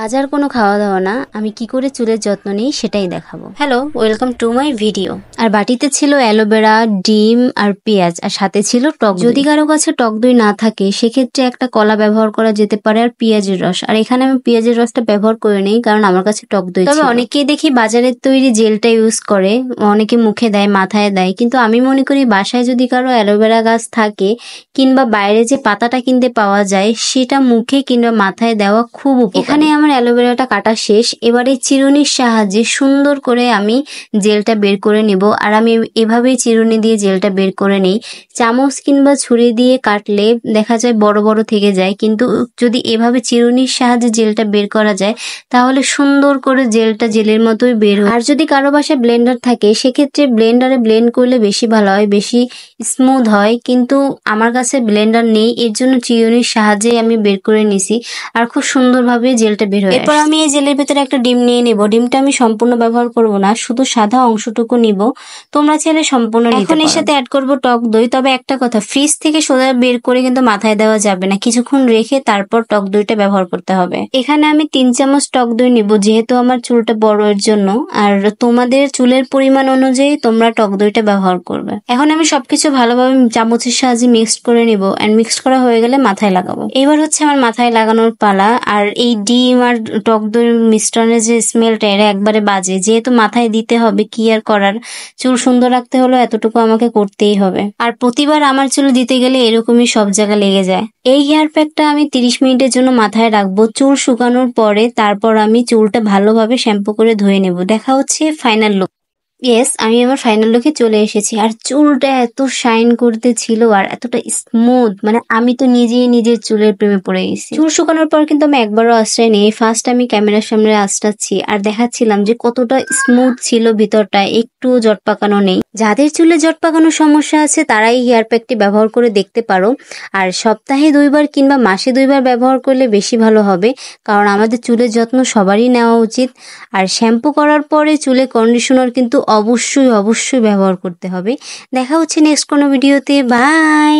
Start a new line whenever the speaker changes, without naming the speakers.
আজ আর কোনো খাওয়া দাওয়া না, আমি কি করে চুলের যত্ন নিই সেটাই দেখাবো। Hello, welcome to my video. আর বাটিতে ছিল অ্যালোভেরা, ডিম আর পেঁয়াজ, আর সাথে ছিল টক দই। যদি কারো কাছে টক দই না থাকে সেক্ষেত্রে একটা কলা ব্যবহার করা যেতে পারে, আর পেঁয়াজের রস। আর এখানে আমি পেঁয়াজের রসটা ব্যবহার করে নিই কারণ আমার কাছে টক দই ছিল। তবে অনেকেই দেখি বাজারের তৈরি জেলটা ইউজ করে, অনেকে মুখে দেয়, মাথায় দেয়, কিন্তু আমি মনে করি বাসায় যদি কারো অ্যালোভেরা গাছ থাকে কিংবা বাইরে যে পাতাটা কিনতে পাওয়া যায় সেটা মুখে কিংবা মাথায় দেওয়া খুব উপকারী। এখানে আমার অ্যালোভেরাটা কাটা শেষ। এবারে চিরুনির সাহায্যে সুন্দর করে আমি জেলটা বের করে নেব। আর আমি এভাবেই চিরুনি দিয়ে জেলটা বের করে নিই। চামচ কিংবা ছুরি দিয়ে কাটলে দেখা যায় বড় বড় থেকে যায়, কিন্তু যদি এভাবে চিরুনির সাহায্যে জেলটা বের করা যায় তাহলে সুন্দর করে জেলটা জেলের মতোই বের হয়। আর যদি কারো বাসায় ব্লেন্ডার থাকে সেক্ষেত্রে ব্লেন্ডারে ব্লেন্ড করলে বেশি ভালো হয়, বেশি স্মুথ হয়, কিন্তু আমার কাছে ব্লেন্ডার নেই, এর জন্য চিরুনির সাহায্যে আমি বের করে নিছি। আর খুব সুন্দরভাবে জেলটা বের হয়ে এরপর আমি এই জেলের ভেতরে একটা ডিম নিয়ে নেব। ডিমটা আমি সম্পূর্ণ ব্যবহার করব না, শুধু সাদা অংশটুকু নিব। তোমরা চাইলে সম্পূর্ণ নিতে পারো। এখন এর সাথে অ্যাড করব টক দই। তবে একটা কথা, ফ্রিজ থেকে সোজা বের করে কিন্তু মাথায় দেওয়া যাবে না, কিছুক্ষণ রেখে তারপর টক দইটা ব্যবহার করতে হবে। এখানে আমি 3 চামচ টক দই নিব, যেহেতু আমার চুলটা বড় এর জন্য। আর তোমাদের চুলের পরিমাণ অনুযায়ী তোমরা টক দইটা ব্যবহার করবে। এখন আমি সবকিছু ভালোভাবে চামচের সাহায্যে মিক্সড করে নিব। এন্ড মিক্সড করা হয়ে গেলে মাথায় লাগাবো। এবার হচ্ছে আমার মাথায় লাগানোর পালা। আর এই ডিম আর টক দই মিশ্রণের যে স্মেলটা, এটা একবারে বাজে। যেহেতু মাথায় দিতে হবে, কি আর করার, চুল সুন্দর রাখতে হলো এতটুকু আমাকে করতেই হবে। আর প্রতিবার আমার চুল দিতে গেলে এরকমই সব জায়গা লেগে যায়। এই হেয়ার প্যাকটা আমি 30 মিনিটের জন্য মাথায় রাখবো। চুল শুকানোর পরে তারপর আমি চুলটা ভালোভাবে শ্যাম্পু করে ধুয়ে নেব। দেখা হচ্ছে ফাইনাল লুক। ইয়েস, আমি আমার ফাইনাল লুকে চলে এসেছি। আর চুলটা এত শাইন করতেছিল আর এতটা স্মুথ, মানে আমি তো নিজেই নিজের চুলের প্রেমে পড়ে গেছি। চুল শুকানোর পর কিন্তু আমি একবারও আশ্রয় নেই। ফার্স্ট আমি ক্যামেরার সামনে আশ্রাচ্ছি আর দেখাচ্ছিলাম যে কতটা স্মুথ ছিল ভিতরটা, একটু জট পাকানো নেই। যাদের চুলে জট পাকানোর সমস্যা আছে তারাই হেয়ার প্যাকটি ব্যবহার করে দেখতে পারো। আর সপ্তাহে 2 বার কিংবা মাসে 2 বার ব্যবহার করলে বেশি ভালো হবে, কারণ আমাদের চুলের যত্ন সবারই নেওয়া উচিত। আর শ্যাম্পু করার পরে চুলে কন্ডিশনার কিন্তু অবশ্যই ব্যবহার করতে হবে। দেখা হচ্ছে নেক্সট কোনো ভিডিওতে। বাই।